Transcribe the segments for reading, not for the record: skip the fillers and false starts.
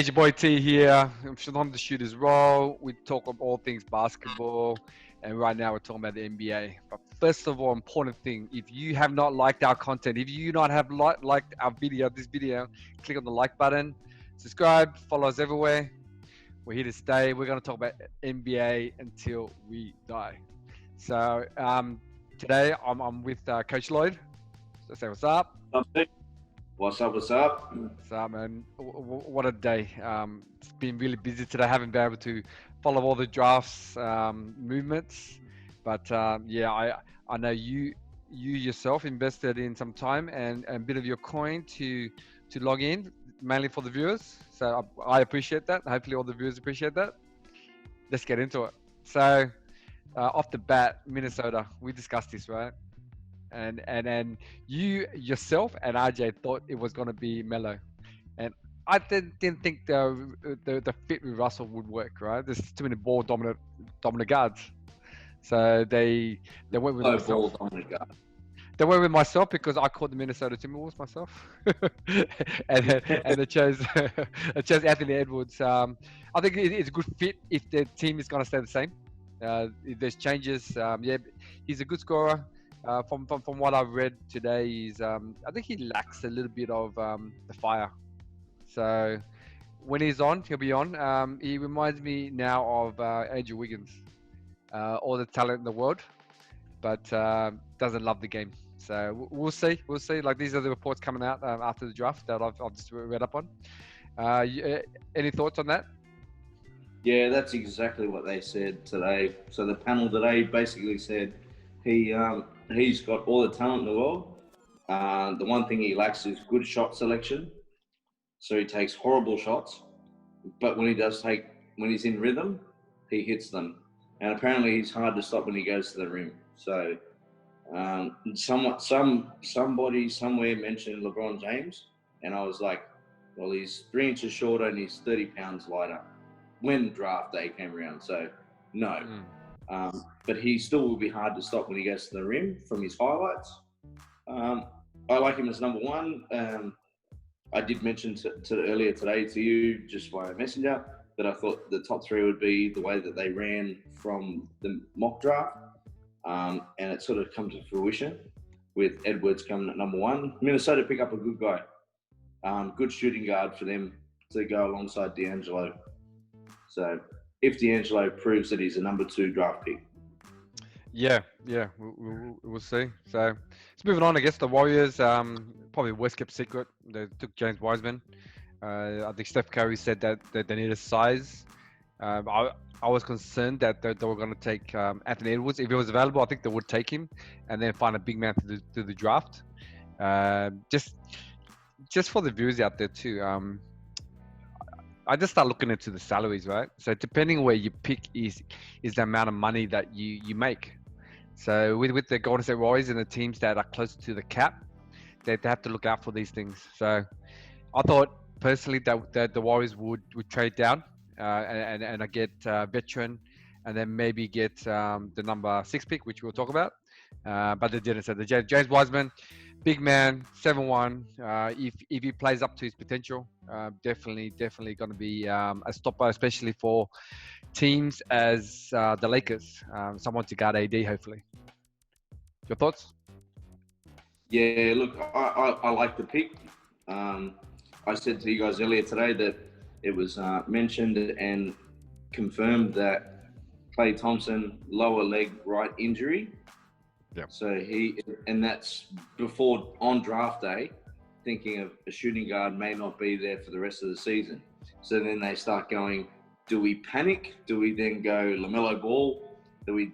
It's your boy T here. I'm Shalom the Shooter's Role. We talk of all things basketball, and right now we're talking about the NBA. But first of all, important thing: if you have not liked our content, if you not have liked our this video, click on the like button, subscribe, follow us everywhere. We're here to stay. We're going to talk about NBA until we die. So today I'm with Coach Lloyd. So say what's up. What's up? What's up? What's up, man? What a day. It's been really busy today. I haven't been able to follow all the drafts movements, but yeah, I know you yourself invested in some time and a bit of your coin to log in, mainly for the viewers. So I appreciate that. Hopefully, all the viewers appreciate that. Let's get into it. So off the bat, Minnesota. We discussed this, right? And you yourself and RJ thought it was going to be Melo, and I didn't think the fit with Russell would work. Right, there's too many ball dominant guards, so they went with myself. Ball dominant guard. They went with myself because I called the Minnesota Timberwolves myself, and they chose I chose Anthony Edwards. I think it's a good fit if the team is going to stay the same. If there's changes, yeah, he's a good scorer. From what I've read today, I think he lacks a little bit of the fire. So when he's on, he'll be on. He reminds me now of Andrew Wiggins, all the talent in the world, but doesn't love the game. So we'll see. We'll see. Like, these are the reports coming out after the draft that I've just read up on. Any thoughts on that? Yeah, that's exactly what they said today. So the panel today basically said he's got all the talent in the world. The one thing he lacks is good shot selection. So he takes horrible shots, but when he's in rhythm, he hits them. And apparently he's hard to stop when he goes to the rim. So somebody somewhere mentioned LeBron James, and I was like, well, he's 3 inches shorter and he's 30 pounds lighter when draft day came around. So no. But he still will be hard to stop when he goes to the rim from his highlights. I like him as number one. I did mention earlier today to you, just via messenger, that I thought the top 3 would be the way that they ran from the mock draft. And it sort of come to fruition with Edwards coming at number 1. Minnesota pick up a good guy. Good shooting guard for them to go alongside D'Angelo. So if D'Angelo proves that he's a number 2 draft pick. Yeah, we'll see. So let's moving on. I guess the Warriors, probably worst kept secret. They took James Wiseman. I think Steph Curry said that they needed size. I was concerned that they were going to take Anthony Edwards. If he was available, I think they would take him and then find a big man to the draft. Just for the viewers out there too. I just start looking into the salaries, right? So depending where you pick is the amount of money that you make. So with the Golden State Warriors and the teams that are close to the cap, they have to look out for these things. So I thought personally that the Warriors would trade down and I get veteran, and then maybe get the number 6 pick, which we'll talk about. But they didn't. So the James Wiseman, big man, 7'1". If he plays up to his potential, definitely going to be a stopper, especially for teams as the Lakers. Someone to guard AD, hopefully. Your thoughts? Yeah, look, I like the pick. I said to you guys earlier today that it was mentioned and confirmed that Klay Thompson lower leg right injury. Yeah. So and that's before on draft day, thinking of a shooting guard may not be there for the rest of the season. So then they start going, do we panic? Do we then go LaMelo Ball? Do we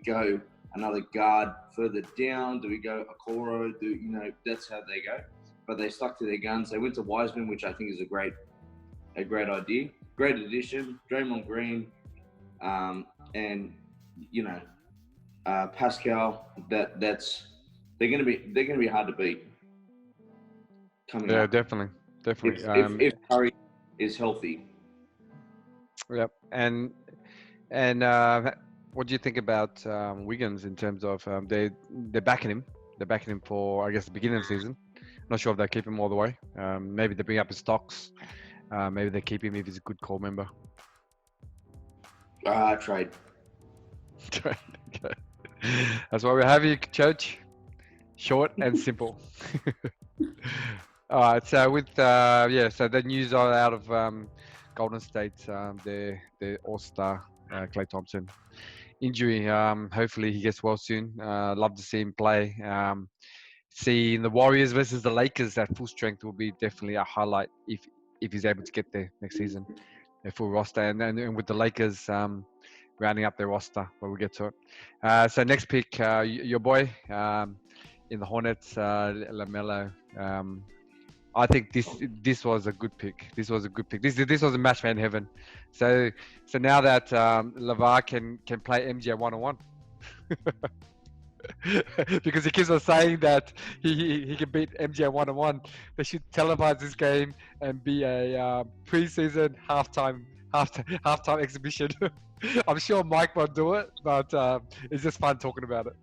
go another guard further down? Do we go Okoro? That's how they go. But they stuck to their guns. They went to Wiseman, which I think is a great idea. Great addition. Draymond Green, and Pascal. They're going to be hard to beat. Coming up. Definitely. If Curry is healthy. Yep. And what do you think about Wiggins in terms of they're backing him? They're backing him for, I guess, the beginning of the season. Not sure if they keep him all the way. Maybe they bring up his stocks Maybe they keep him if he's a good core member. Trade. Okay. That's why we have you, Coach. Short and simple. All right. So with so the news are out of Golden State, their All-Star Klay Thompson injury. Hopefully he gets well soon. Love to see him play. Seeing the Warriors versus the Lakers at full strength will be definitely a highlight if he's able to get there next season, a full roster, and with the Lakers rounding up their roster when we get to it. So next pick, your boy in the Hornets, LaMelo. I think this was a good pick. This was a good pick. This was a match made in heaven. So now that LeVar can play MJ 1-on-1. Because he keeps on saying that he can beat MJ 1-on-1. They should televise this game and be a preseason halftime exhibition. I'm sure Mike won't do it, but it's just fun talking about it.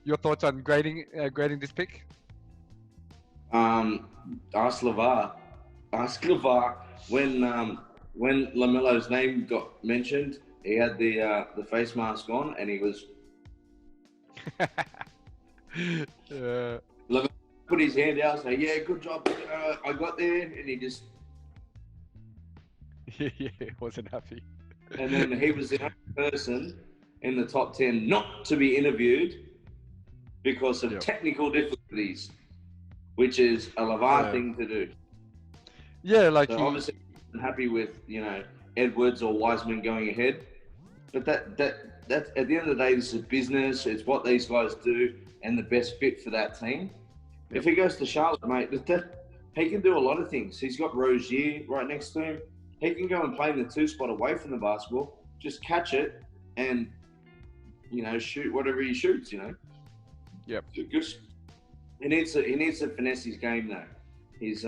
Your thoughts on grading this pick? Ask LeVar. When LaMelo's name got mentioned, he had the face mask on and he was. Look, put his hand out, say, "Yeah, good job. I got there," and he just. Wasn't happy. And then he was the only person in the top 10 not to be interviewed because of technical difficulties, which is a LeVar thing to do. Yeah, like so obviously I'm happy with Edwards or Wiseman going ahead, but that's at the end of the day, this is business. It's what these guys do and the best fit for that team. Yep. If he goes to Charlotte, mate, he can do a lot of things. He's got Rozier right next to him. He can go and play in the 2 spot away from the basketball, just catch it and, shoot whatever he shoots, Yep. Just, he needs to finesse his game though. His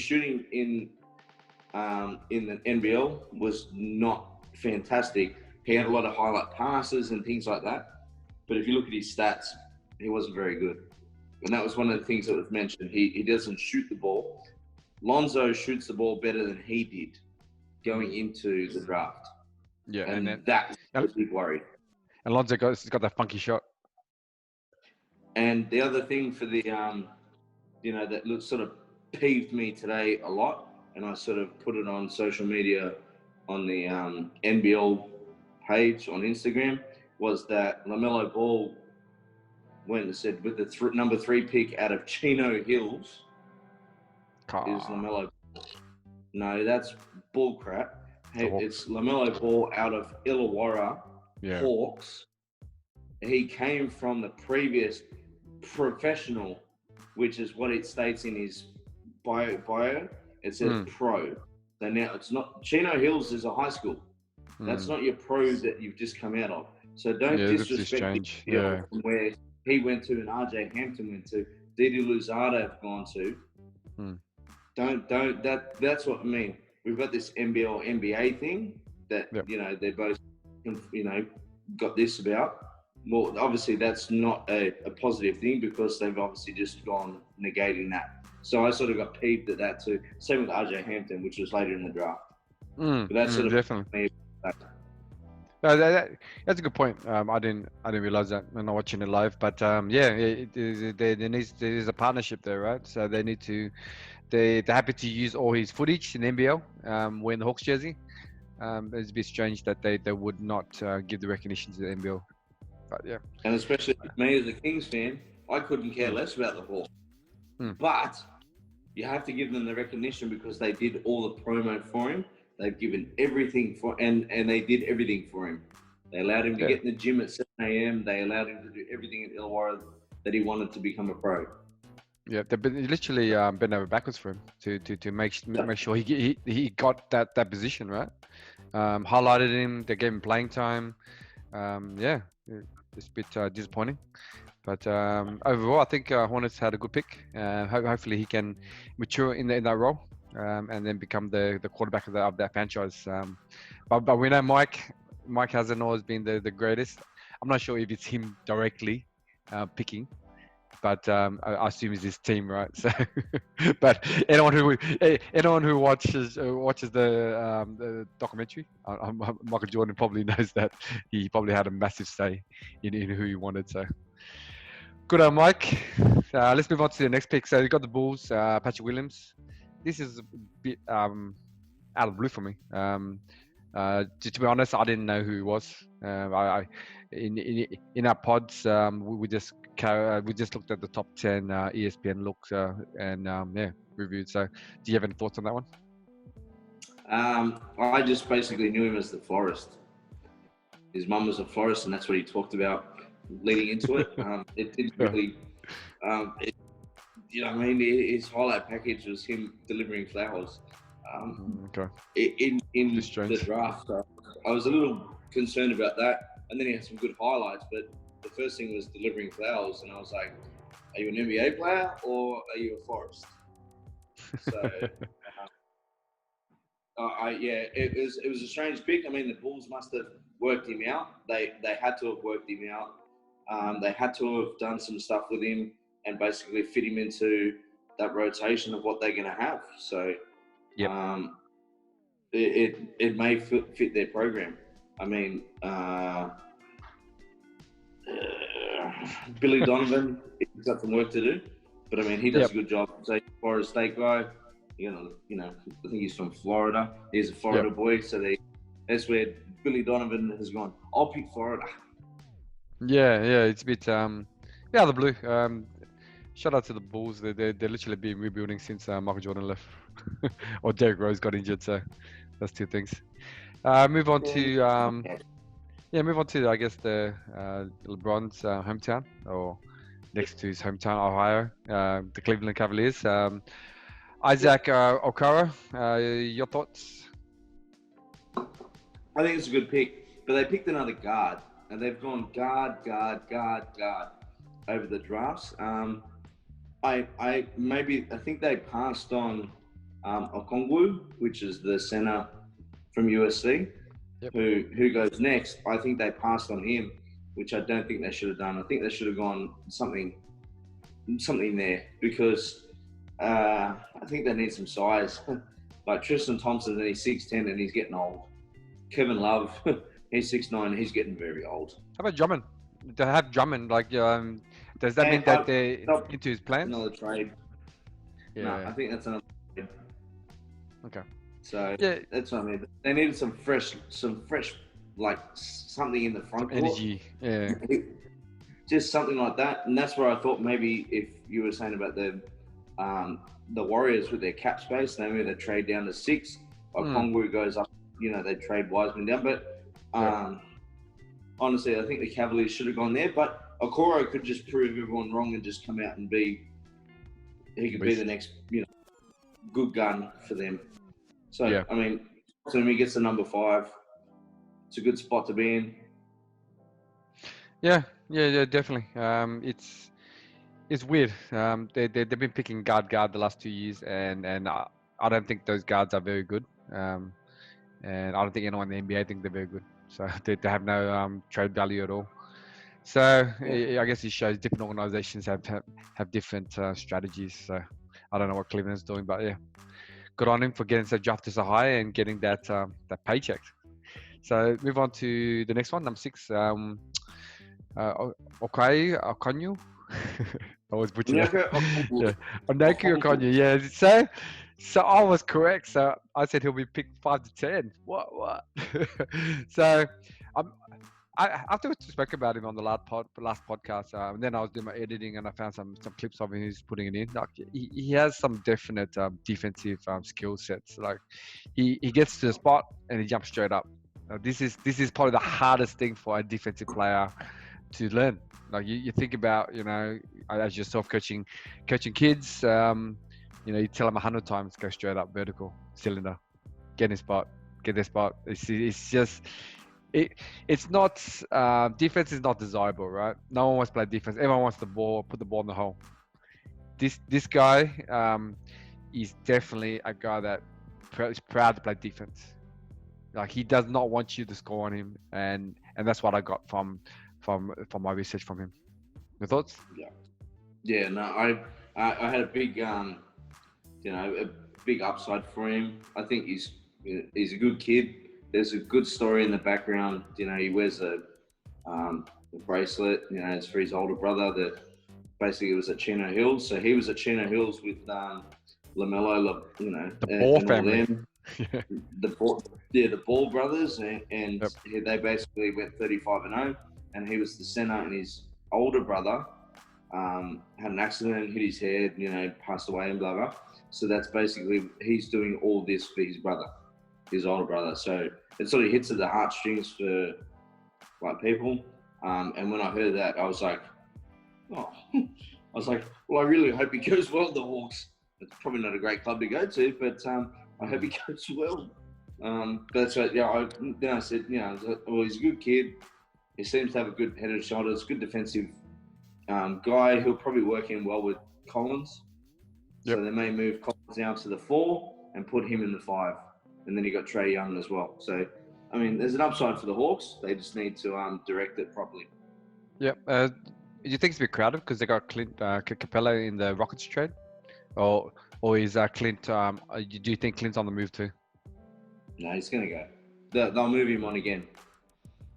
shooting in the NBL was not fantastic. He had a lot of highlight passes and things like that. But if you look at his stats, he wasn't very good. And that was one of the things that was mentioned. He doesn't shoot the ball. Lonzo shoots the ball better than he did going into the draft. Yeah, and that's a big worry. And Lonzo got that funky shot. And the other thing for the, that sort of peeved me today a lot, and I sort of put it on social media on the NBL page on Instagram, was that LaMelo Ball went and said with the number 3 pick out of Chino Hills is LaMelo Ball. No, that's bull crap. Hey, it's LaMelo Ball out of Illawarra Hawks. He came from the previous professional, which is what it states in his bio. It says pro. So now it's not. Chino Hills is a high school. That's not your pro that you've just come out of. So don't disrespect him from where he went to and RJ Hampton went to, Didi Luzardo have gone to. That's what I mean. We've got this NBL NBA thing that they're both got this about. Well, obviously that's not a positive thing because they've obviously just gone negating that. So I sort of got peeved at that too. Same with RJ Hampton, which was later in the draft. But that's sort of definitely. No, that's a good point. I didn't realize that. I'm not watching it live, but there is a partnership there, right? So they need to. They're happy to use all his footage in NBL wearing the Hawks jersey. It's a bit strange that they would not give the recognition to the NBL. But yeah. And especially me as a Kings fan, I couldn't care less about the Hawks. But you have to give them the recognition because they did all the promo for him. They've given everything and they did everything for him. They allowed him to get in the gym at 7 a.m. They allowed him to do everything at Illawarra that he wanted to become a pro. Yeah, they've been literally bent over backwards for him to make sure he got that position, right? Highlighted him. They gave him playing time. It's a bit disappointing. But overall, I think Hornets had a good pick. Hopefully, he can mature in that role and then become the quarterback of that franchise. But we know Mike hasn't always been the greatest. I'm not sure if it's him directly picking, but I assume it's his team, right? So, but anyone who watches the documentary on Michael Jordan probably knows that he probably had a massive say in who he wanted. So, good on Mike. Let's move on to the next pick. So you got the Bulls, Patrick Williams. This is a bit out of the blue for me. To be honest, I didn't know who he was. In our pods, we just looked at the top 10 ESPN looks and reviewed. So, do you have any thoughts on that one? I just basically knew him as the florist. His mum was a florist, and that's what he talked about leading into it. It didn't really, you know, I mean, his highlight package was him delivering flowers. Okay. In the draft, so I was a little concerned about that. And then he had some good highlights, but the first thing was delivering flowers, and I was like, "Are you an NBA player or are you a florist?" So, it was a strange pick. I mean, the Bulls must have worked him out. They had to have worked him out. They had to have done some stuff with him and basically fit him into that rotation of what they're going to have. So, it may fit their program. I mean, Billy Donovan, he's got some work to do, but I mean, he does a good job. So, Florida State guy, you know, I think he's from Florida. He's a Florida boy, so that's where Billy Donovan has gone. I'll pick Florida. Yeah, it's a bit out of the blue. Shout out to the Bulls. They're literally been rebuilding since Michael Jordan left, or Derrick Rose got injured. So that's two things. Move on to I guess the LeBron's hometown, or next to his hometown, Ohio, the Cleveland Cavaliers. Isaac Okoro, your thoughts? I think it's a good pick, but they picked another guard, and they've gone guard over the drafts. I think they passed on Okongwu, which is the center from USC, who goes next. I think they passed on him, which I don't think they should have done. I think they should have gone something there, because I think they need some size. Like Tristan Thompson, he's 6'10" and he's getting old. Kevin Love, he's 6'9", he's getting very old. How about Drummond? To have Drummond, like, does that mean that they're into his plans? Another trade. Yeah. No, I think that's another trade. Okay. So that's what I mean. They needed some fresh, like something in the front court. Energy. Yeah. Just something like that, and that's where I thought maybe if you were saying about the Warriors with their cap space, maybe they trade down to 6. Okongwu goes up. You know, they trade Wiseman down, but honestly, I think the Cavaliers should have gone there. But Okoro could just prove everyone wrong and just come out and he could be the next, good gun for them. So, I mean, so he gets the number 5. It's a good spot to be in. Yeah, definitely. It's weird. They've been picking guard the last 2 years, and I don't think those guards are very good. And I don't think anyone in the NBA think they're very good. So they have no trade value at all. So I guess it shows different organizations have different strategies. So I don't know what Cleveland's doing, but yeah, good on him for getting so drafted so high and getting that paycheck. So move on to the next one, number 6. Okonyu. I was butchering that. Onaku Okonyu. Yeah. So I was correct. So I said he'll be picked 5 to 10. What? So after we spoke about him on the last podcast, and then I was doing my editing and I found some clips of him who's putting it in. Like he has some definite defensive skill sets. Like he gets to the spot and he jumps straight up. This is probably the hardest thing for a defensive player to learn. Like you think about, as yourself coaching kids, you tell them 100 times, go straight up, vertical, cylinder, get their spot. It's just, it's not, defense is not desirable, right? No one wants to play defense. Everyone wants the ball, put the ball in the hole. This guy is definitely a guy that is proud to play defense. Like he does not want you to score on him, and that's what I got from my research from him. Your thoughts? Yeah, no, I had a big a big upside for him. I think he's a good kid. There's a good story in the background. He wears a bracelet. It's for his older brother that basically was at Chino Hills. So he was at Chino Hills with Lamelo, The Ball and all family. them. The Ball, the Ball brothers, and Yep. they basically went 35-0, and he was the center, and his older brother had an accident, hit his head, passed away, and blah blah. So that's basically he's doing all this for his brother, his older brother. So it sort of hits at the heartstrings for like people. And when I heard that, I was like, oh, I was like, well, I really hope he goes well. The Hawks. It's probably not a great club to go to, but I hope he goes well. But that's right. Yeah, then I said, well, he's a good kid. He seems to have a good head and shoulders, good defensive guy. He'll probably work in well with Collins. Yep. So they may move Collins down to the 4 and put him in the 5. And then you got Trey Young as well. So, I mean, there's an upside for the Hawks. They just need to direct it properly. Yep. Do you think it's a bit crowded because they got Clint Capella in the Rockets trade, or is Clint? Do you think Clint's on the move too? No, he's going to go. They'll move him on again.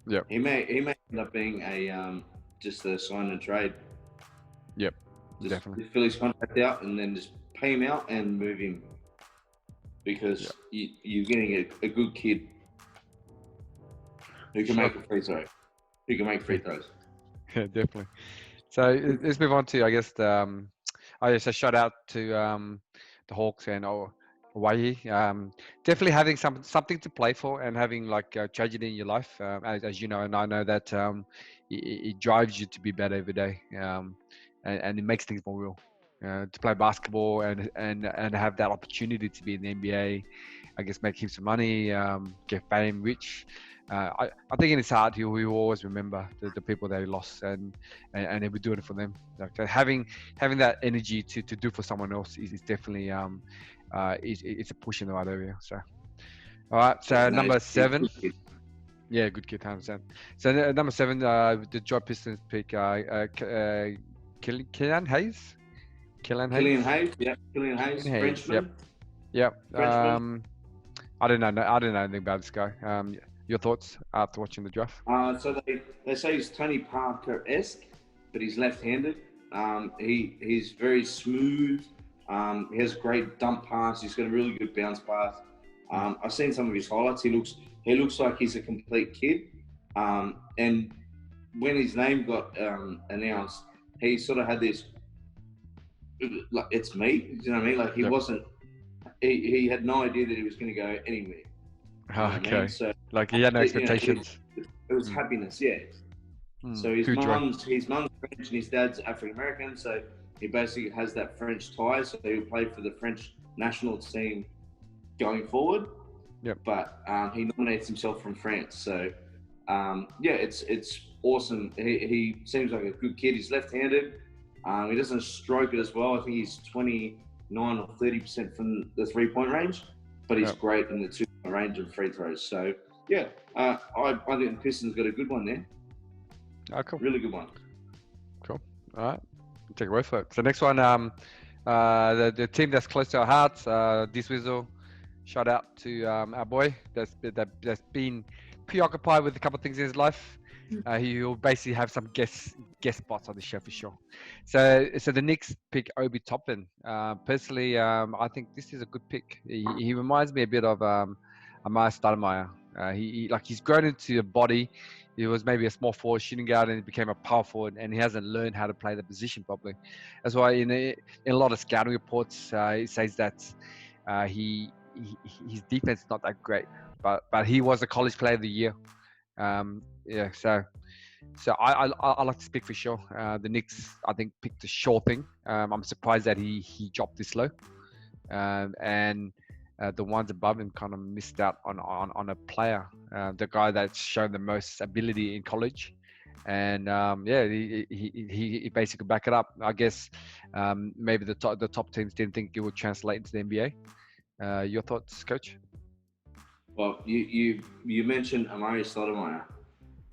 Yep. He may end up being just a sign and trade. Yep. Just Definitely. fill his contract out and then just pay him out and move him because you're getting a good kid who can make a free throw. Who can make free throws. Yeah, definitely. So let's move on to, I guess, I just a shout out to the Hawks and Hawaii. Definitely having something to play for and having like tragedy in your life, as you know, and I know that it drives you to be better every day, and it makes things more real. To play basketball and have that opportunity to be in the NBA, I guess make him some money, get fame, rich. I think in his heart he will always remember the people that he lost and he'll be doing it for them. Like having that energy to do for someone else is definitely it's a push in the right area. So all right, so number 7. Yeah, good kid, 100%. So number 7, the Joy Pistons pick Killian Hayes. Killian Hayes, yeah, Killian Hayes, Frenchman. Yep. Frenchman. I don't know anything about this guy. Your thoughts after watching the draft? So they say he's Tony Parker-esque, but he's left-handed. He's very smooth. He has a great dump pass. He's got a really good bounce pass. I've seen some of his highlights. He looks like he's a complete kid. And when his name got announced, he sort of had this, like, it's me. You know what I mean? Like he wasn't. He had no idea that he was going to go anywhere. Okay. I mean? So like he had no expectations. It was happiness, yeah. So his mum's French and his dad's African American, so he basically has that French tie. So he'll play for the French national team going forward. Yep. But he nominates himself from France. So it's awesome. He seems like a good kid. He's left-handed. He doesn't stroke it as well. I think he's 29 or 30% from the 3-point range, but he's great in the 2-point range of free throws. So yeah, I think the Pistons got a good one there. Oh, cool. Really good one. Cool. All right. Take a word for it. So next one, the team that's close to our hearts, d-swizzle. Shout out to our boy that's been preoccupied with a couple of things in his life. He'll basically have some guest spots on the show for sure. So the Knicks pick Obi Toppin. Personally, I think this is a good pick. He reminds me a bit of Amaya Stoudemire. He's grown into a body. He was maybe a small forward shooting guard and he became a power forward, and he hasn't learned how to play the position properly. That's why in a lot of scouting reports, it says that his defense is not that great, but he was a college player of the year. So I like to speak for sure. The Knicks, I think, picked a sure thing. I'm surprised that he dropped this low, and the ones above him kind of missed out on a player, the guy that's shown the most ability in college, and he basically back it up. I guess maybe the top teams didn't think it would translate into the NBA. Your thoughts, Coach? Well, you mentioned Amari Stoudemire.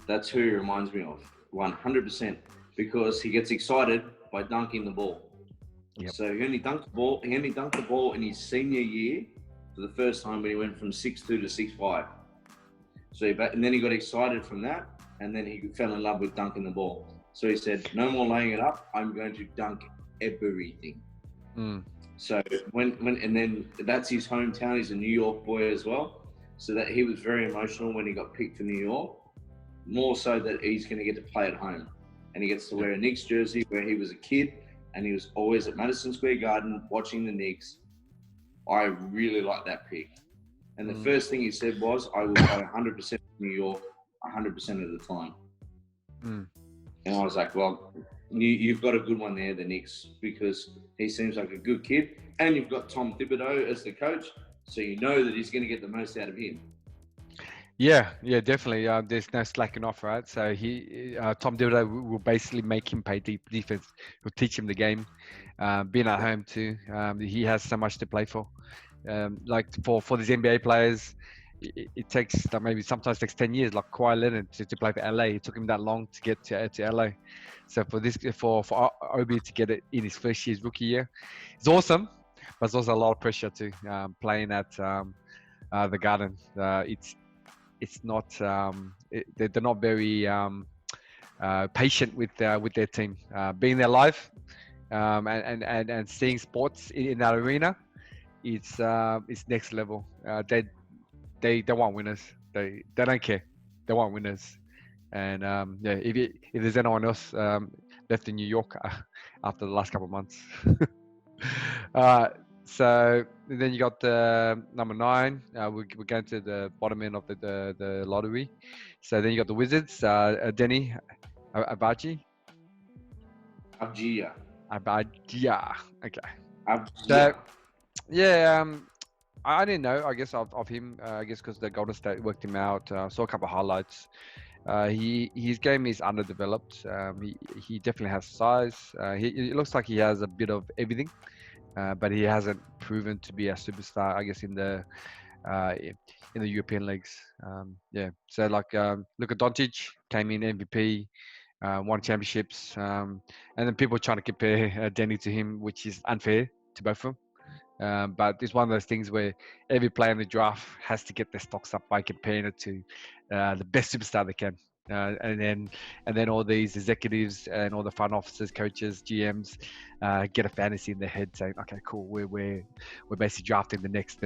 That's who he reminds me of, 100%, because he gets excited by dunking the ball. Yep. So he only dunked the ball. He only dunked the ball in his senior year for the first time when he went from 6'2" to 6'5". So and then he got excited from that, and then he fell in love with dunking the ball. So he said, "No more laying it up. I'm going to dunk everything." So and then that's his hometown. He's a New York boy as well. So that he was very emotional when he got picked for New York. More so that he's going to get to play at home, and he gets to wear a Knicks jersey where he was a kid, and he was always at Madison Square Garden watching the Knicks. I really like that pick. And the first thing he said was, "I will play 100% in New York, 100% of the time." And I was like, well, you've got a good one there, the Knicks, because he seems like a good kid. And you've got Tom Thibodeau as the coach, so you know that he's going to get the most out of him. Yeah, definitely. There's no slacking off, right? So Tom Thibodeau will basically make him play deep defense. He'll teach him the game. Being at home too, he has so much to play for. Like for these NBA players, it takes maybe sometimes takes 10 years, like Kawhi Leonard to play for LA. It took him that long to get to LA. So for Obi to get it in his first year, his rookie year, it's awesome, but it's also a lot of pressure too. Playing at the Garden, it's not they're not very patient with their team. Being there live and seeing sports in that arena, it's next level. They want winners. They don't care. They want winners. And if there's anyone else left in New York after the last couple of months. So then you got number 9. We're going to the bottom end of the lottery. So then you got the Wizards, Denny Abaji. Abjia. Okay. Abjia. So yeah, I didn't know. I guess of him. I guess because the Golden State worked him out. Saw a couple of highlights. His game is underdeveloped. He definitely has size. It looks like he has a bit of everything. But he hasn't proven to be a superstar, I guess, in the European leagues. So like Luka Doncic came in MVP, won championships, and then people trying to compare Denny to him, which is unfair to both of them. But it's one of those things where every player in the draft has to get their stocks up by comparing it to the best superstar they can. And then all these executives and all the front officers, coaches, GMs get a fantasy in their head saying, okay, cool, we're basically drafting the next.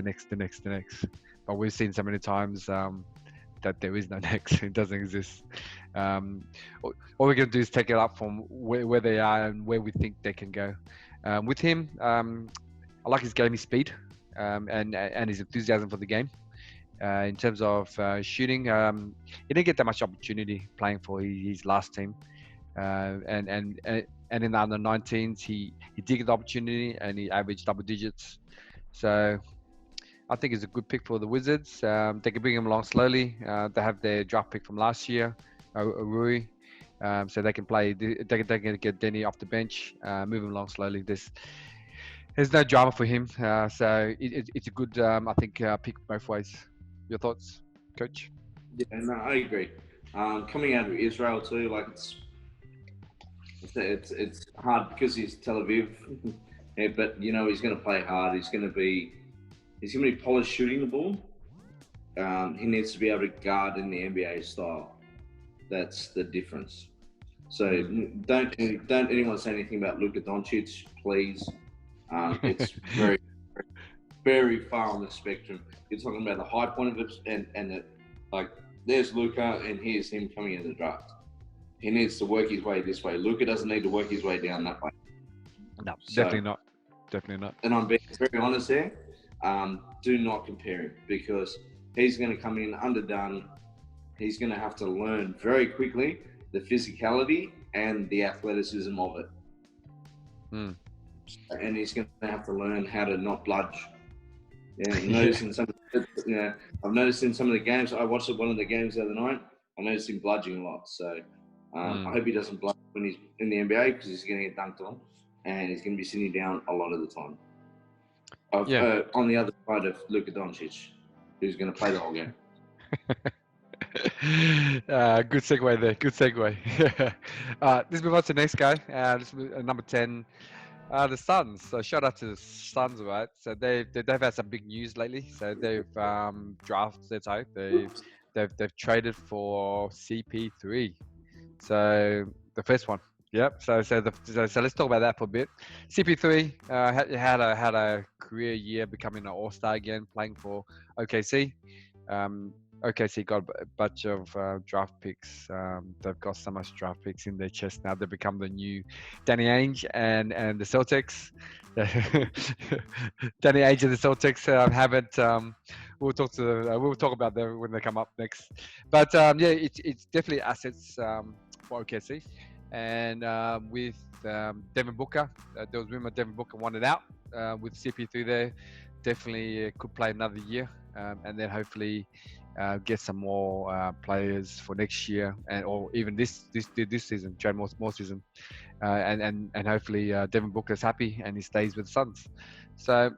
But we've seen so many times that there is no next. It doesn't exist. All we're going to do is take it up from where they are and where we think they can go. With him, I like his game, his speed, and his enthusiasm for the game. In terms of shooting, he didn't get that much opportunity playing for his last team, and in the under 19s he did get the opportunity and he averaged double digits. So I think it's a good pick for the Wizards. They can bring him along slowly. They have their draft pick from last year, Rui, so they can play. They can get Denny off the bench, move him along slowly. There's no drama for him, so it's a good, I think, pick both ways. Your thoughts, Coach? Yeah, no, I agree. Coming out of Israel too, like it's hard because he's Tel Aviv, yeah, but you know he's going to play hard. He's going to be polished shooting the ball. He needs to be able to guard in the NBA style. That's the difference. So don't anyone say anything about Luka Doncic, please. It's very, very far on the spectrum. You're talking about the high point of it, and like there's Luka, and here's him coming in the draft. He needs to work his way this way. Luka doesn't need to work his way down that way. No, definitely not. Definitely not. And I'm being very honest there. Do not compare him because he's going to come in underdone. He's going to have to learn very quickly the physicality and the athleticism of it. And he's going to have to learn how to not bludge. Yeah, I've noticed in some of the games. I watched one of the games the other night. I noticed him bludging a lot. So I hope he doesn't bludge when he's in the NBA because he's going to get dunked on, and he's going to be sitting down a lot of the time. On the other side of Luka Doncic, who's going to play the whole game. Good segue there. Good segue. Let's move on to the next guy. Number 10, the Suns. So shout out to the Suns, right? So they've had some big news lately. So they've drafted. Sorry, they've traded for CP3. So the first one. Yep. So let's talk about that for a bit. CP3 had a career year, becoming an all-star again, playing for OKC. OKC got a bunch of draft picks. They've got so much draft picks in their chest now. They've become the new Danny Ainge and the Celtics. Danny Ainge and the Celtics haven't. We'll talk about them when they come up next. But yeah, it's definitely assets for OKC. And with Devin Booker, there was rumor Devin Booker wanted out. With CP3 there, definitely could play another year, and then hopefully get some more players for next year, or even this season, trade more season, and hopefully Devin Booker's happy and he stays with the Suns. So,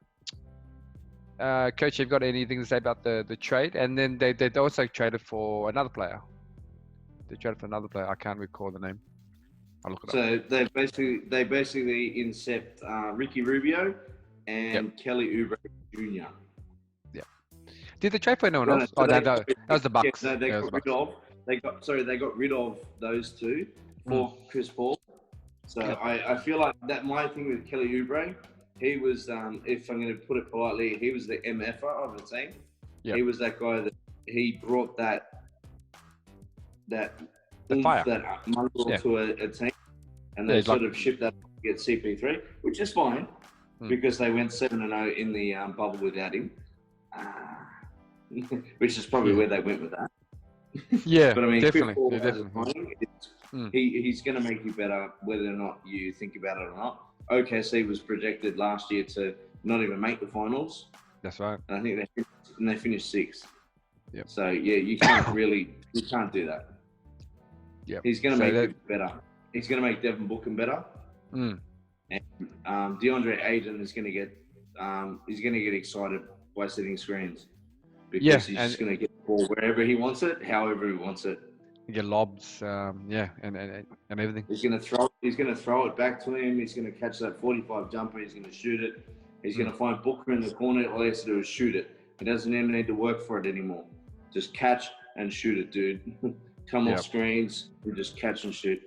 Coach, you've got anything to say about the trade? And then they also traded for another player. They traded for another player. I can't recall the name. I'll look it up. So they basically incept Ricky Rubio and Kelly Oubre Jr. Did they trade for anyone else? That was the Bucks. Yeah, they got rid of those two for Chris Paul. So I feel like that my thing with Kelly Oubre, he was, if I'm going to put it politely, he was the MFer of the team. Yep. He was that guy that he brought that fire, that muscle to a team, and they sort of shipped that to get CP3, which is fine because they went 7-0 in the bubble without him. Which is probably where they went with that. Yeah, but I mean, definitely. He's going to make you better, whether or not you think about it or not. OKC was projected last year to not even make the finals. That's right. And I think they finished sixth. Yep. So yeah, you can't do that. Yeah. He's going to make you better. He's going to make Devin Booker better. And DeAndre Ayton is going to get excited by setting screens. Because he's just going to get the ball wherever he wants it, however he wants it. You get lobs, and everything. He's going to throw it back to him. He's going to catch that 45 jumper. He's going to shoot it. He's going to find Booker in the corner. All he has to do is shoot it. He doesn't even need to work for it anymore. Just catch and shoot it, dude. Come off screens and just catch and shoot.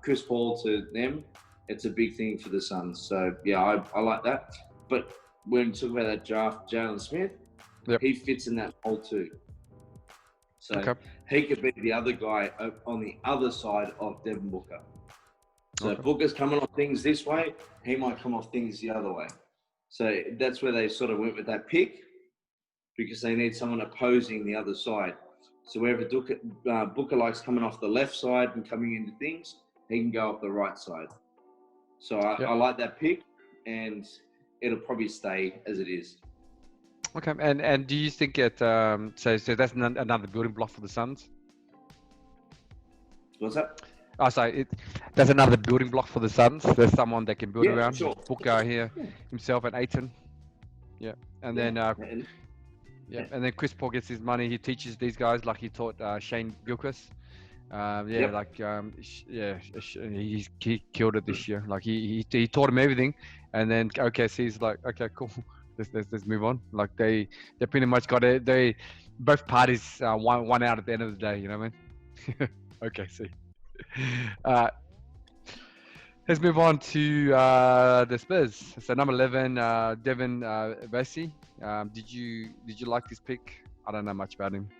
Chris Paul to them, it's a big thing for the Suns. So yeah, I like that. But when you talk about that draft, Jalen Smith. Yep. He fits in that mold too. So he could be the other guy on the other side of Devin Booker. So if Booker's coming off things this way, he might come off things the other way. So that's where they sort of went with that pick, because they need someone opposing the other side. So wherever Booker likes coming off the left side and coming into things, he can go off the right side. So I like that pick, and it'll probably stay as it is. Okay, and do you think it? So that's another building block for the Suns. What's that? Oh, sorry, that's another building block for the Suns. There's someone that can build around. Sure. Booker here, himself and Ayton. Yeah, and then and then Chris Paul gets his money. He teaches these guys like he taught Shane Gilchrist. He killed it this year. Like he taught him everything, and then OKC's like, okay, cool. Let's move on. Like they pretty much got it. They both parties won out at the end of the day. You know what I mean? Okay, see. Let's move on to the Spurs. So number 11, Devin Vesey. Did you like this pick? I don't know much about him.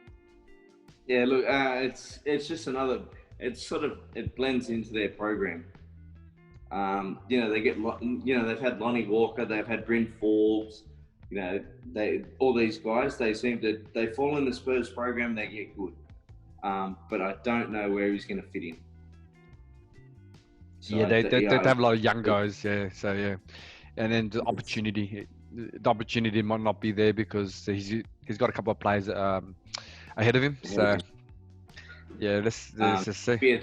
Yeah, look, it's just another. It blends into their program. They've had Lonnie Walker, they've had Bryn Forbes, all these guys, they fall in the Spurs program, they get good. But I don't know where he's going to fit in. So they have a lot of young guys, and then the opportunity might not be there because he's got a couple of players ahead of him. So yeah, let's just see.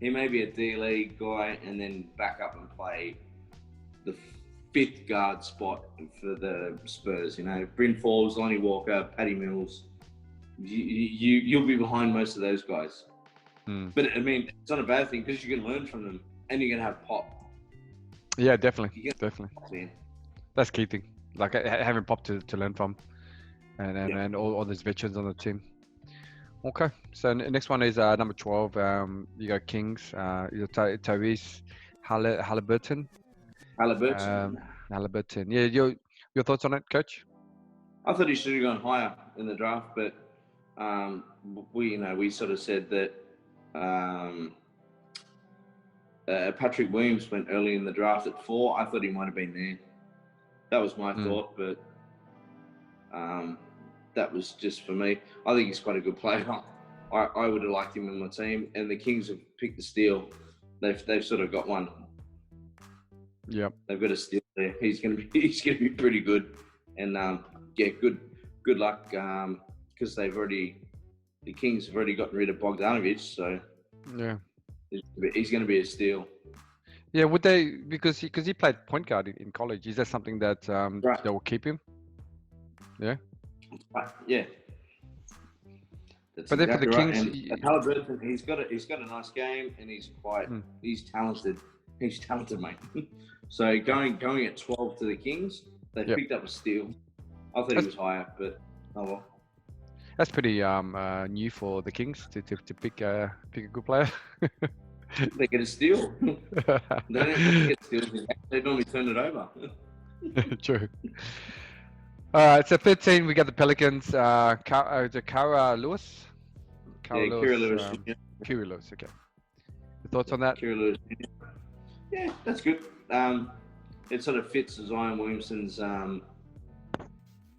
He may be a D-League guy and then back up and play the fifth guard spot for the Spurs. Bryn Forbes, Lonnie Walker, Patty Mills, you'll be behind most of those guys. Mm. But I mean, it's not a bad thing because you can learn from them and you're gonna have pop. Yeah, definitely, You get definitely. pop in. That's key thing. Like having pop to learn from, and Yeah. and all those veterans on the team. Okay, so next one is number 12. You got Kings. You got Tyrese Halliburton. Halliburton. Halliburton. Yeah, your thoughts on it, Coach? I thought he should have gone higher in the draft, but we sort of said that Patrick Williams went early in the draft at 4. I thought he might have been there. That was my thought, but that was just for me. I think he's quite a good player. I would have liked him in my team, and the Kings have picked the steal. They've sort of got one. Yep. They've got a steal there. He's gonna be pretty good, and good luck because the Kings have already gotten rid of Bogdanovich, so yeah, he's going to be a steal. Yeah, would they because he played point guard in college? Is that something that Right. they will keep him? Yeah. Yeah. But then for the right. Kings, and Halliburton, he's got a nice game, and he's talented. He's talented, mate. So going at 12 to the Kings, they picked up a steal. I thought he was higher, but oh well. That's pretty new for the Kings to pick a good player. They get a steal. They don't get steals. They normally turn it over. True. All right, so 13, we got the Pelicans. Kara Lewis? Kira Lewis. Kira Lewis, okay. Your thoughts on that? Kira Lewis. Yeah, that's good. It sort of fits Zion Williamson's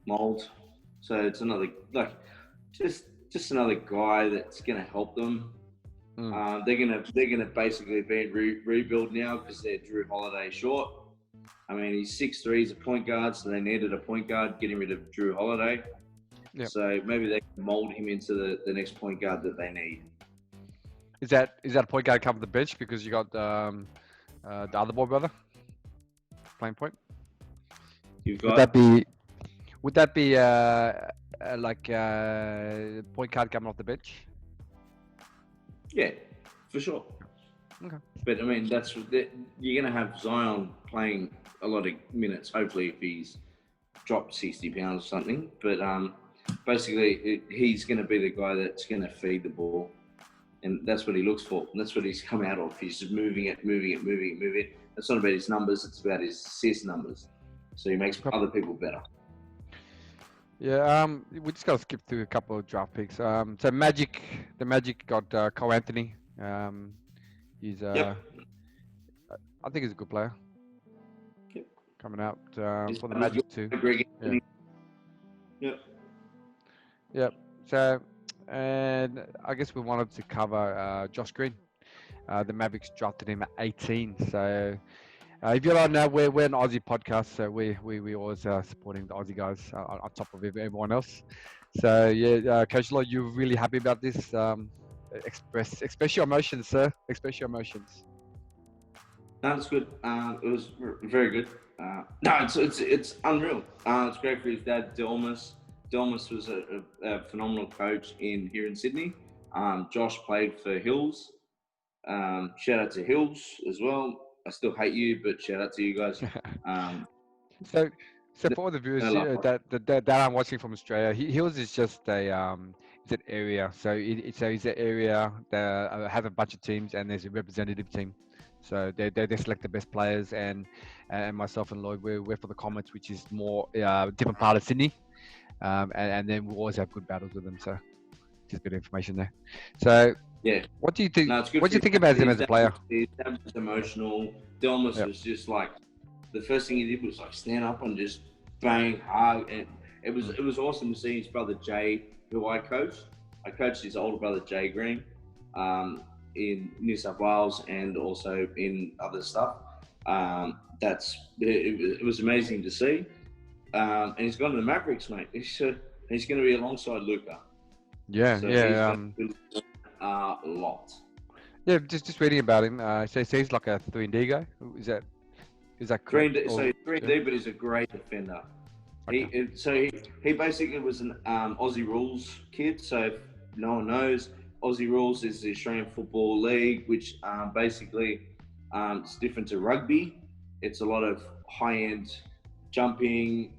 mold. So it's another, just another guy that's going to help them. They're gonna basically be in rebuild now because they're Drew Holiday short. I mean, he's 6'3", he's a point guard, so they needed a point guard, getting rid of Drew Holiday. Yep. So maybe they can mold him into the next point guard that they need. Is that a point guard come from the bench because you got the other boy brother playing point? Would that be like point guard coming off the bench? Yeah, for sure. Okay. But I mean, you're going to have Zion playing a lot of minutes. Hopefully, if he's dropped 60 pounds or something. But basically, he's going to be the guy that's going to feed the ball, and that's what he looks for. And that's what he's come out of. He's just moving it. It's not about his numbers; it's about his assist numbers. So he makes other people better. Yeah, we just got to skip through a couple of draft picks. So the Magic got Cole Anthony. He's I think he's a good player. Yep. Coming out for the Magic too. Yep. Yep. So, and I guess we wanted to cover Josh Green. The Mavericks drafted him at 18. So. If you don't know, we're an Aussie podcast, so we always supporting the Aussie guys on top of everyone else. So yeah, Coach Lloyd, you're really happy about this. Express your emotions, sir. Express your emotions. No, it's good. It was very good. No, it's unreal. It's great for his dad, Delmas. Delmas was a phenomenal coach here in Sydney. Josh played for Hills. Shout out to Hills as well. I still hate you, but shout out to you guys. So for all the viewers that I'm watching from Australia, Hills is just it's an area. So it's an area that have a bunch of teams, and there's a representative team. So they select the best players, and myself and Lloyd we're for the Comets, which is more different part of Sydney, and then we always have good battles with them. So just a bit of information there. So. Yeah. What do you think? What do you think about him as a player? His dad was emotional. Delmas was just like, the first thing he did was like stand up and just bang hard, and it was awesome to see his brother Jay, who I coached. I coached his older brother Jay Green, in New South Wales and also in other stuff. It was amazing to see, and he's gone to the Mavericks, mate. He's going to be alongside Luka. Yeah, so a lot. Yeah, just reading about him. So he's like a 3-and-D guy. Is that correct? 3-and-D, but he's a great defender. Okay. He basically was an Aussie Rules kid. So if no one knows, Aussie Rules is the Australian Football League, which basically it's different to rugby. It's a lot of high-end jumping,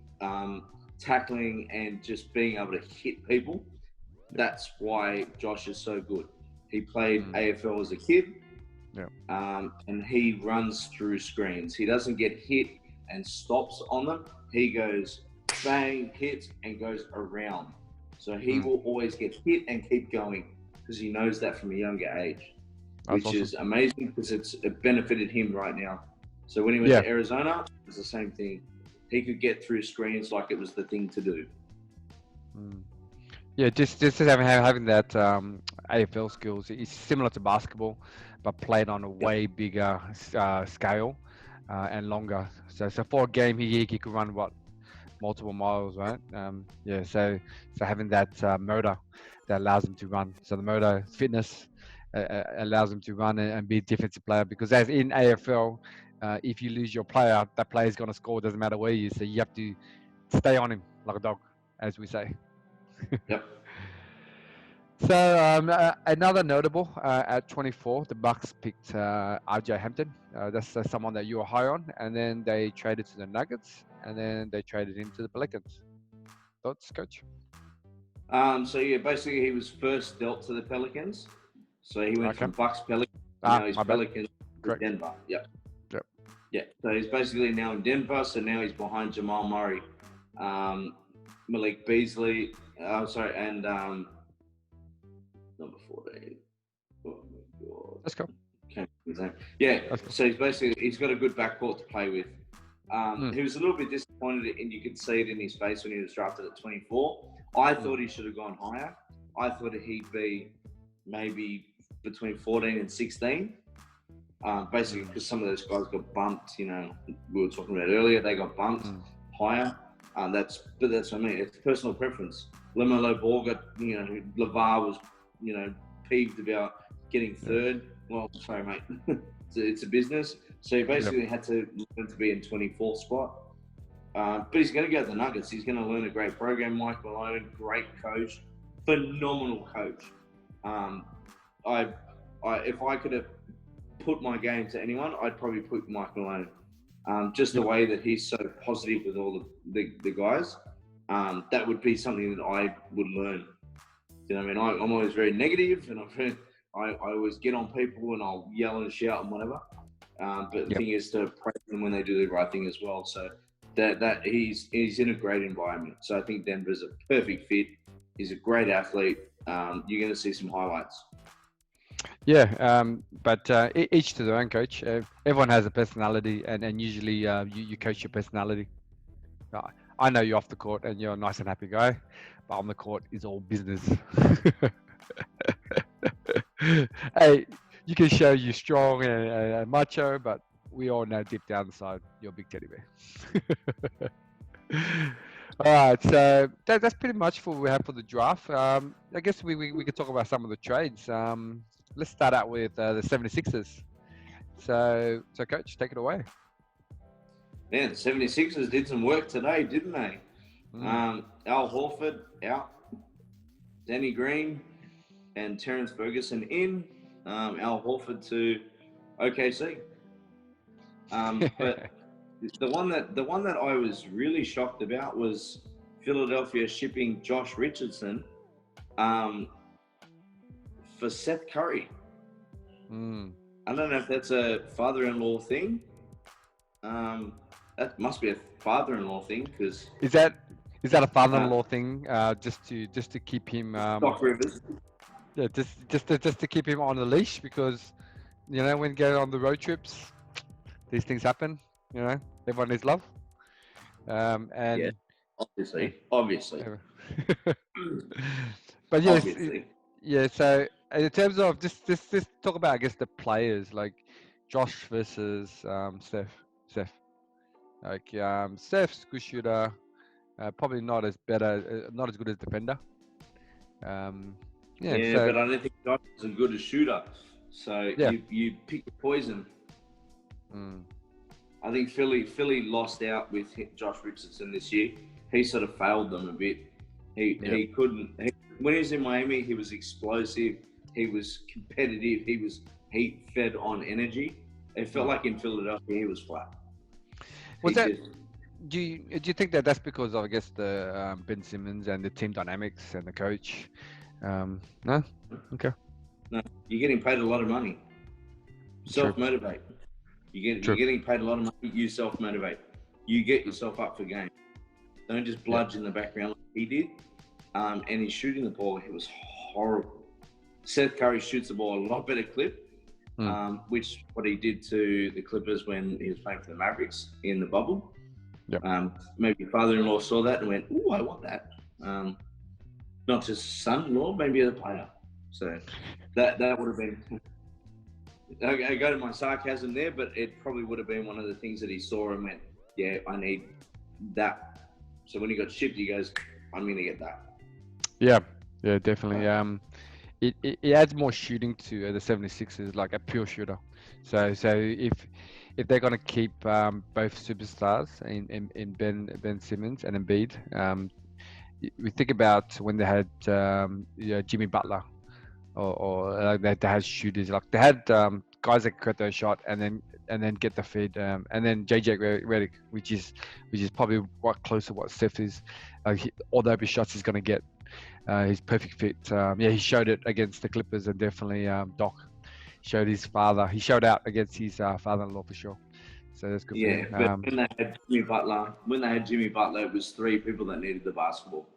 tackling, and just being able to hit people. That's why Josh is so good. He played AFL as a kid, Yeah. and he runs through screens. He doesn't get hit and stops on them. He goes bang, hits, and goes around. So he will always get hit and keep going because he knows that from a younger age, That's which awesome. is amazing because it benefited him right now. So when he went Yeah. to Arizona, it's the same thing. He could get through screens like it was the thing to do. Yeah, just having that AFL skills is similar to basketball, but played on a way bigger scale and longer. So for a game, he could run multiple miles, right? Yeah, so having that motor that allows him to run. So the motor fitness allows him to run and be a defensive player, because as in AFL, if you lose your player, that player is going to score. Doesn't matter where you. So you have to stay on him like a dog, as we say. Yep. So another notable at 24, the Bucks picked RJ Hampton. That's someone that you were high on, and then they traded to the Nuggets, and then they traded him to the Pelicans. Thoughts, Coach? So yeah, basically he was first dealt to the Pelicans. So he went Okay. from Bucks Pelicans, and now he's My bad. Pelicans to Correct. Denver. Yep. Yep. Yeah. So he's basically now in Denver. So now he's behind Jamal Murray, Malik Beasley. And number 14. Oh my God. Let's go. Can't remember his name. Yeah. Let's go. So he's got a good backcourt to play with. He was a little bit disappointed, and you could see it in his face when he was drafted at 24. I thought he should have gone higher. I thought he'd be maybe between 14 and 16. Basically, because some of those guys got bumped. You know, we were talking about earlier. They got bumped higher. That's what I mean. It's personal preference. LaMelo Ball got, LeVar was, peeved about getting third. Well, sorry, mate. It's a business. So he basically had to learn to be in 24th spot. But he's going to go to the Nuggets. He's going to learn a great program. Mike Malone, great coach, phenomenal coach. If I could have put my game to anyone, I'd probably put Mike Malone. Just the way that he's so positive with all the guys, that would be something that I would learn. You know what I mean? I'm always very negative, and I always get on people and I'll yell and shout and whatever. But the thing is to praise them when they do the right thing as well. So that he's in a great environment. So I think Denver's a perfect fit. He's a great athlete. You're going to see some highlights. Yeah, but each to their own, Coach. Everyone has a personality, and usually you coach your personality. I know you're off the court and you're a nice and happy guy, but on the court is all business. Hey, you can show you're strong and macho, but we all know deep down inside you're a big teddy bear. All right, so that's pretty much what we have for the draft. I guess we could talk about some of the trades. Let's start out with the 76ers. So Coach, take it away. Man, the 76ers did some work today, didn't they? Al Horford out, Danny Green and Terrence Ferguson in, Al Horford to OKC. But the one that I was really shocked about was Philadelphia shipping Josh Richardson for Seth Curry. I don't know if that's a father-in-law thing. That must be a father-in-law thing, because is that a father-in-law thing? Just to keep him. Doc Rivers. Yeah, just to keep him on the leash, because when going on the road trips, these things happen. Everyone needs love. And yeah, obviously. But yes, obviously. yeah. So in terms of just talk about, I guess, the players, like Josh versus Steph. Like Steph's good shooter, probably not as good as defender. But I don't think Josh is as good a shooter. So you pick your poison. I think Philly lost out with Josh Richardson this year. he sort of failed them a bit. He couldn't. When he was in Miami, he was explosive. He was competitive. He was fed on energy. It felt like in Philadelphia he was flat. Do you think that that's because of, I guess, the Ben Simmons and the team dynamics and the coach? No? Okay. No, you're getting paid a lot of money. Self-motivate. You're getting paid a lot of money. You self-motivate. You get yourself up for game. Don't just bludge in the background like he did. And he's shooting the ball. It was horrible. Seth Curry shoots the ball a lot better clip, which what he did to the Clippers when he was playing for the Mavericks in the bubble. Yep. Maybe father-in-law saw that and went, "Ooh, I want that." Not just son-in-law, maybe the player. So that would have been. I go to my sarcasm there, but it probably would have been one of the things that he saw and went, "Yeah, I need that." So when he got shipped, he goes, "I'm going to get that." Yeah, definitely. It adds more shooting to the 76ers, like a pure shooter. So if they're gonna keep both superstars in Ben Simmons and Embiid, we think about when they had Jimmy Butler, or they had shooters, like they had guys that could cut their shot and then get the feed, and then JJ Redick, which is probably quite close to what Steph is. All the open shots he's gonna get. He's perfect fit. He showed it against the Clippers, and definitely Doc showed his father. He showed out against his father-in-law for sure. So that's good. Yeah, for him. But when they had Jimmy Butler, it was three people that needed the basketball.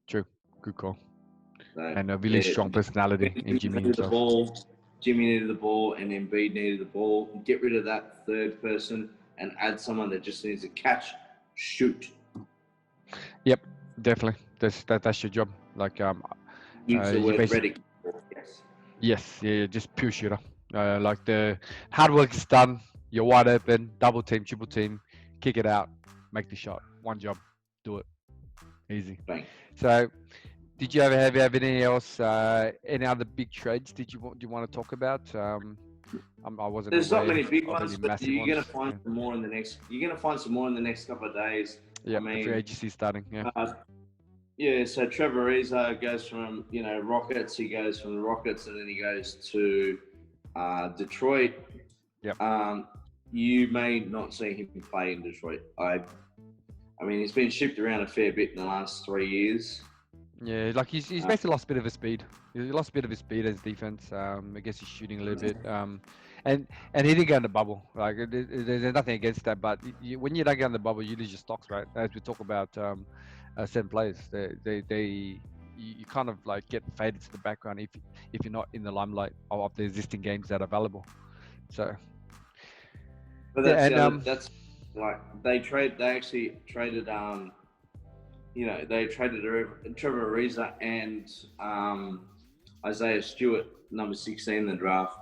True, good call. So, and a really strong personality in Jimmy himself. Jimmy needed the ball, and Embiid needed the ball. Get rid of that third person and add someone that just needs to catch, shoot. Yep, definitely. That's your job. Like Redick. Yes, just pure shooter. Like the hard work is done. You're wide open. Double team, triple team, kick it out, make the shot. One job, do it. Easy. Bang. So, did you ever have any else? Any other big trades? Do you want to talk about? I wasn't. There's not many big ones, but you're gonna find some more in the next. You're gonna find some more in the next couple of days. Yeah, the free agency starting. Yeah. So Trevor Ariza goes from Rockets. He goes from the Rockets, and then he goes to Detroit. Yep. You may not see him play in Detroit. I mean, he's been shipped around a fair bit in the last 3 years. Yeah, like he's basically lost a bit of his speed. He lost a bit of his speed as defense. I guess he's shooting a little bit. And he didn't get in the bubble. Like there's nothing against that, but when you don't get in the bubble, you lose your stocks, right? As we talk about certain players, you kind of like get faded to the background if you're not in the limelight of the existing games that are available. So. But that's like they actually traded they traded Trevor Ariza and Isaiah Stewart, number 16 in the draft.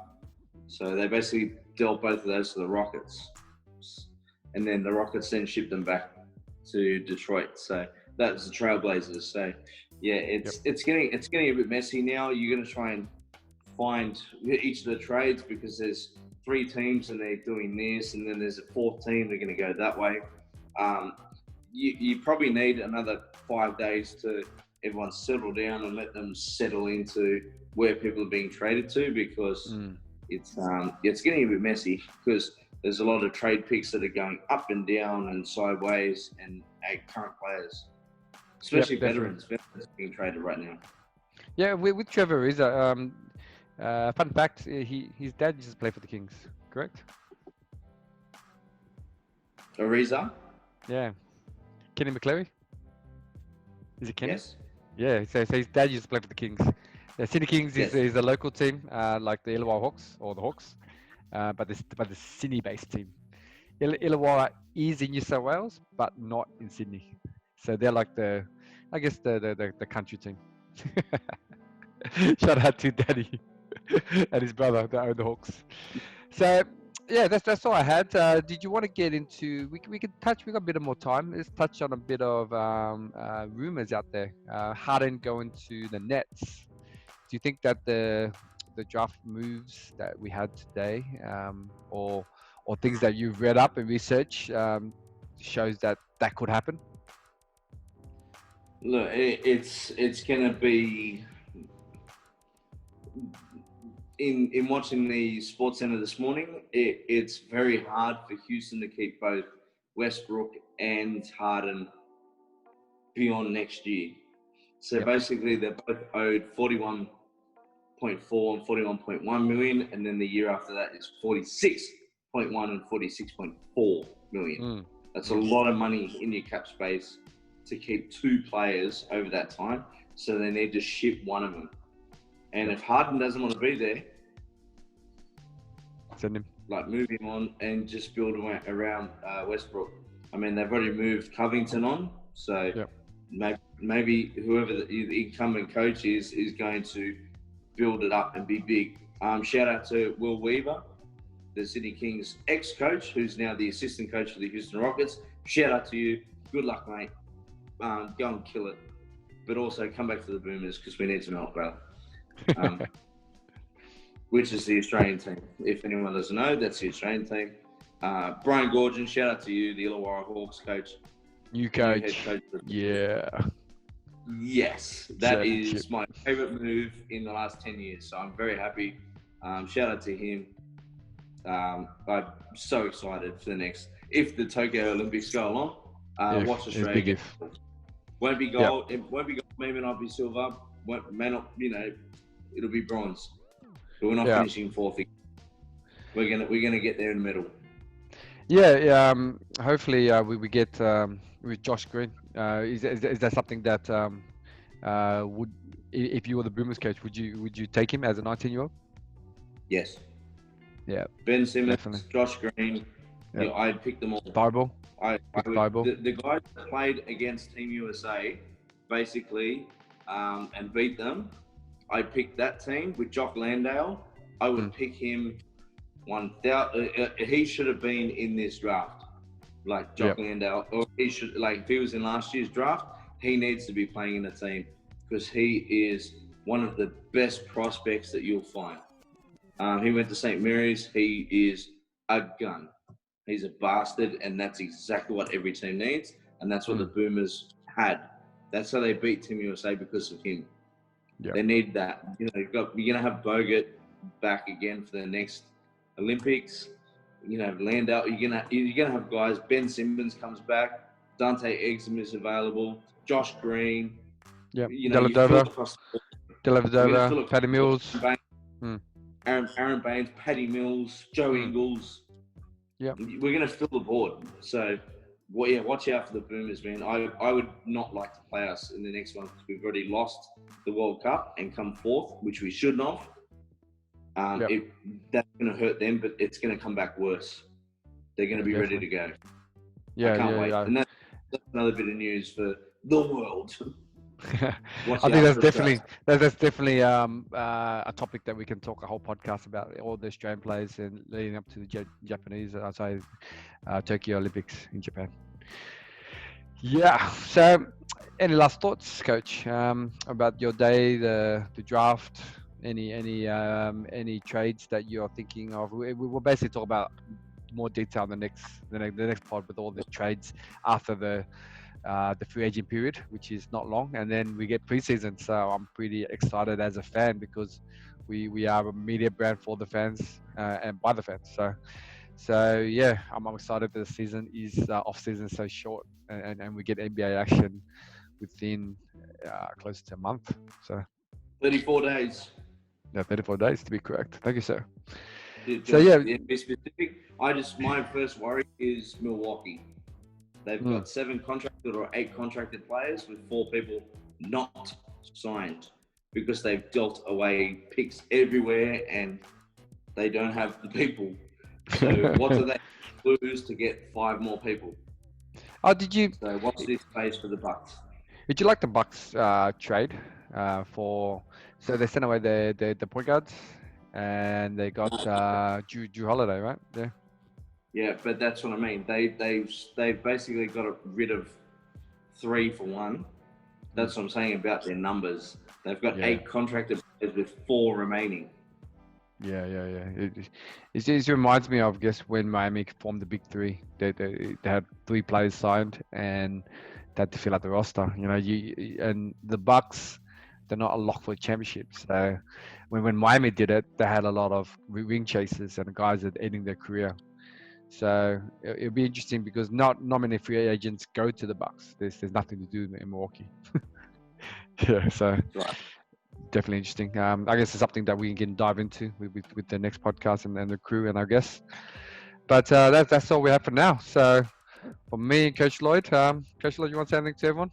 So they basically dealt both of those to the Rockets, and then the Rockets then shipped them back to Detroit. So that was the Trailblazers. So yeah, it's getting a bit messy now. You're going to try and find each of the trades because there's 3 teams and they're doing this, and then there's a 4th team they're going to go that way. You probably need another 5 days to everyone settle down and let them settle into where people are being traded to, because it's getting a bit messy because there's a lot of trade picks that are going up and down and sideways and current players, especially veterans being traded right now. Yeah, with Trevor Ariza, fun fact, his dad used to play for the Kings, correct? Ariza? Yeah. Kenny McCleary? Is it Kenny? Yes. Yeah, so his dad used to play for the Kings. The Sydney Kings is a local team, like the Illawarra Hawks or the Hawks, but the Sydney-based team. Illawarra is in New South Wales, but not in Sydney. So they're like the country team. Shout out to Daddy and his brother that own the Hawks. So yeah, that's all I had. Did you want to get into? We could touch. We got a bit of more time. Let's touch on a bit of rumors out there. Harden going to the Nets. Do you think that the draft moves that we had today, or things that you've read up and researched, shows that could happen? Look, it's gonna be in watching the Sports Center this morning. It's very hard for Houston to keep both Westbrook and Harden beyond next year. So basically, they're both owed 41.4 and 41.1 million, and then the year after that is 46.1 and 46.4 million. That's a lot of money in your cap space to keep two players over that time. So they need to ship one of them. And if Harden doesn't want to be there, send him. Like move him on and just build around Westbrook. I mean, they've already moved Covington on, so maybe whoever the incumbent coach is going to build it up and be big. Shout out to Will Weaver, the Sydney Kings ex-coach, who's now the assistant coach for the Houston Rockets. Shout out to you. Good luck, mate. Go and kill it. But also come back to the Boomers because we need some help, brother. Which is the Australian team. If anyone doesn't know, that's the Australian team. Brian Gorgon, shout out to you, the Illawarra Hawks coach. New coach. Head coach. Yeah. Yes, that is my favourite move in the last 10 years. So I'm very happy. Shout out to him. I'm so excited for the next. If the Tokyo Olympics go along, watch Australia. Won't be gold. It won't be gold. Maybe not be silver. May not. It'll be bronze. But we're not finishing fourth. We're gonna get there in the middle. Yeah. Hopefully, we get with Josh Green. Is that something that would, if you were the Boomers coach, would you take him as a 19-year-old? Yes. Yeah. Ben Simmons, definitely. Josh Green. Yeah, I'd pick them all. Bible. The guys that played against Team USA, basically, and beat them. I picked that team with Jock Landale. I would pick him 1,000. He should have been in this draft, like Jock Landale, or he should, like if he was in last year's draft, he needs to be playing in a team because he is one of the best prospects that you'll find. He went to St. Mary's. He is a gun. He's a bastard, and that's exactly what every team needs, and that's what the Boomers had. That's how they beat Team USA, because of him. They need that. You're gonna have Bogut back again for the next Olympics. You're gonna have Landau. You're gonna have guys. Ben Simmons comes back. Dante Exum is available. Josh Green. Yeah. Dellavedova, Patty Mills. Aaron Baines, Patty Mills, Joe Ingles. Yeah, we're gonna fill the board. So, watch out for the Boomers, man. I would not like to play us in the next one because we've already lost the World Cup and come fourth, which we shouldn't have. That's going to hurt them, but it's going to come back worse. They're going to be ready to go. I can't wait. And that's another bit of news for the world. I think that's definitely a topic that we can talk a whole podcast about, all the Australian players and leading up to the Japanese, Tokyo Olympics in Japan. Yeah. So, any last thoughts, Coach, about your day, the draft? Any trades that you're thinking of? We will basically talk about more detail in the next pod with all the trades after the free agent period, which is not long, and then we get preseason. So I'm pretty excited as a fan because we are a media brand for the fans and by the fans. So yeah, I'm excited that the season is off season so short, and we get NBA action within close to a month. So 34 days. Yeah, 34 days to be correct. Thank you, sir. So yeah, be specific. My first worry is Milwaukee. They've got 7 contracted or 8 contracted players with 4 people not signed because they've dealt away picks everywhere and they don't have the people. So what do they lose to get 5 more people? So what's this space for the Bucks? Did you like the Bucks trade for? So they sent away the point guards and they got Drew Holiday, right? Yeah. Yeah, but that's what I mean. They've basically got rid of 3 for 1. That's what I'm saying about their numbers. They've got 8 contracted players with 4 remaining. Yeah. It reminds me of, I guess, when Miami formed the Big Three. They had 3 players signed and had to fill out the roster. You know, and the Bucks, they're not a lock for a championship. So when Miami did it, they had a lot of ring chasers and guys that ending their career. So it'll be interesting because not many free agents go to the Bucks. There's nothing to do in Milwaukee. Yeah, so Right. definitely interesting. I guess it's something that we can dive into with the next podcast and the crew and our guests. But that's all we have for now. So for me and Coach Lloyd, Coach Lloyd, you want to say anything to everyone?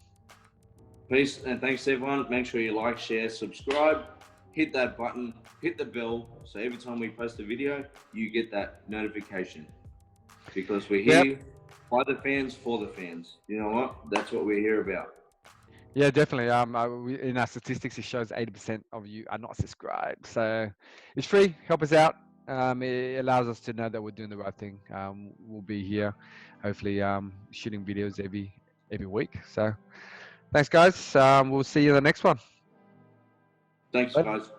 Peace and thanks everyone. Make sure you like, share, subscribe, hit that button, hit the bell, so every time we post a video, you get that notification. Because we're here by the fans, for the fans. You know what? That's what we're here about. Yeah, definitely. In our statistics, it shows 80% of you are not subscribed. So it's free. Help us out. It allows us to know that we're doing the right thing. We'll be here, hopefully, shooting videos every week. So thanks, guys. We'll see you in the next one. Thanks, Bye. guys.